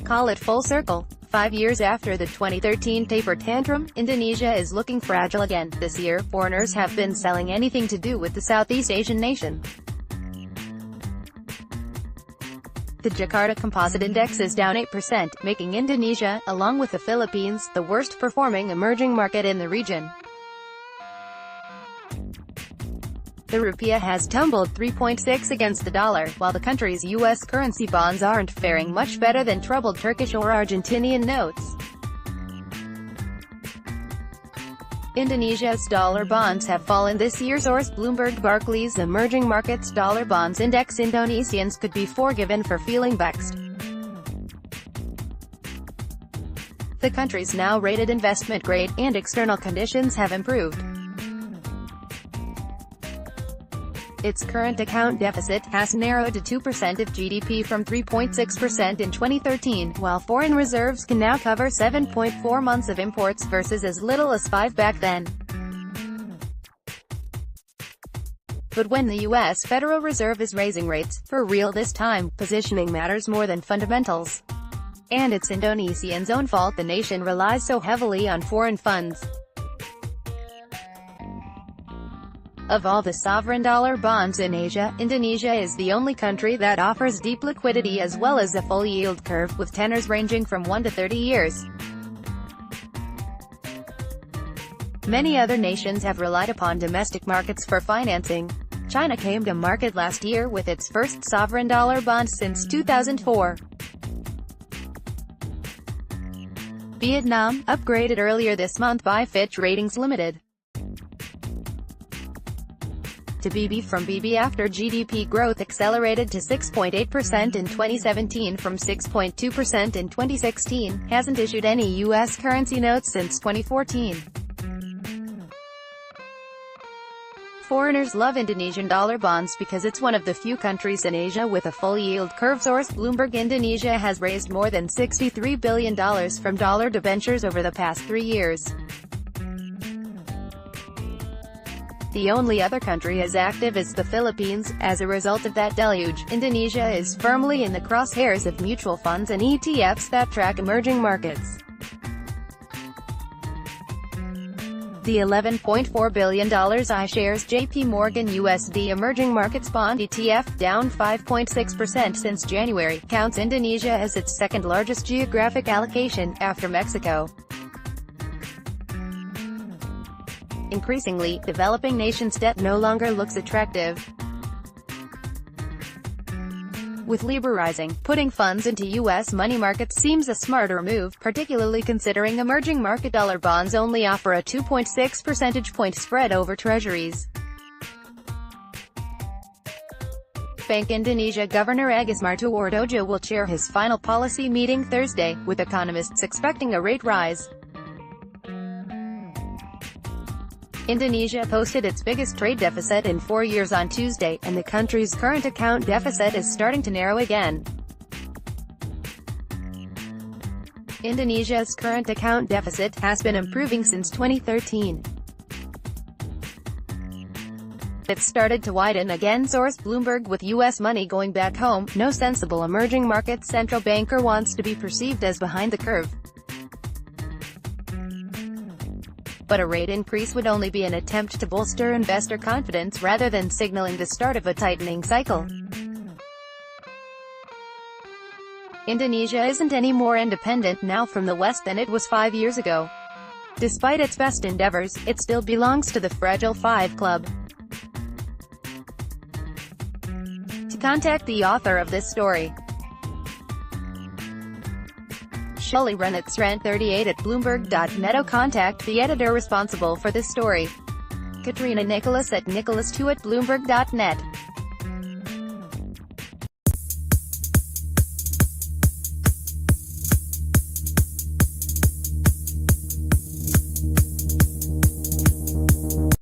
call it full circle. 5 years after the 2013 taper tantrum, Indonesia is looking fragile again. This year, foreigners have been selling anything to do with the Southeast Asian nation. The Jakarta Composite Index is down 8%, making Indonesia, along with the Philippines, the worst-performing emerging market in the region. The rupiah has tumbled 3.6 against the dollar, while the country's U.S. currency bonds aren't faring much better than troubled Turkish or Argentinian notes. Indonesia's dollar bonds have fallen this year. Source: Bloomberg. Barclays Emerging Markets Dollar Bonds Index. Indonesians could be forgiven for feeling vexed. The country's now rated investment grade, and external conditions have improved. Its current account deficit has narrowed to 2% of GDP from 3.6% in 2013, while foreign reserves can now cover 7.4 months of imports versus as little as 5 back then. But when the U.S. Federal Reserve is raising rates, for real this time, positioning matters more than fundamentals. And it's Indonesians' own fault the nation relies so heavily on foreign funds. Of all the sovereign dollar bonds in Asia, Indonesia is the only country that offers deep liquidity as well as a full yield curve, with tenors ranging from 1 to 30 years. Many other nations have relied upon domestic markets for financing. China came to market last year with its first sovereign dollar bond since 2004. Vietnam, upgraded earlier this month by Fitch Ratings Limited to BB from BB after GDP growth accelerated to 6.8% in 2017 from 6.2% in 2016, hasn't issued any U.S. currency notes since 2014. Foreigners love Indonesian dollar bonds because it's one of the few countries in Asia with a full yield curve. Source: Bloomberg. Indonesia has raised more than $63 billion from dollar debentures over the past 3 years. The only other country as active is the Philippines. As a result of that deluge, Indonesia is firmly in the crosshairs of mutual funds and ETFs that track emerging markets. The $11.4 billion iShares JP Morgan USD Emerging Markets Bond ETF, down 5.6% since January, counts Indonesia as its second-largest geographic allocation, after Mexico. Increasingly, developing nations' debt no longer looks attractive. With Libra rising, putting funds into U.S. money markets seems a smarter move, particularly considering emerging market dollar bonds only offer a 2.6 percentage point spread over treasuries. Bank Indonesia Governor Agus Martowardojo will chair his final policy meeting Thursday, with economists expecting a rate rise. Indonesia posted its biggest trade deficit in 4 years on Tuesday, and the country's current account deficit is starting to narrow again. Indonesia's current account deficit has been improving since 2013. It started to widen again. Source: Bloomberg. With U.S. money going back home, no sensible emerging market central banker wants to be perceived as behind the curve. But a rate increase would only be an attempt to bolster investor confidence rather than signaling the start of a tightening cycle. Indonesia isn't any more independent now from the West than it was 5 years ago. Despite its best endeavors, it still belongs to the Fragile Five Club. To contact the author of this story, Shelley Rennett38@bloomberg.net. Contact the editor responsible for this story, Katrina Nicholas at nicholas2@bloomberg.net.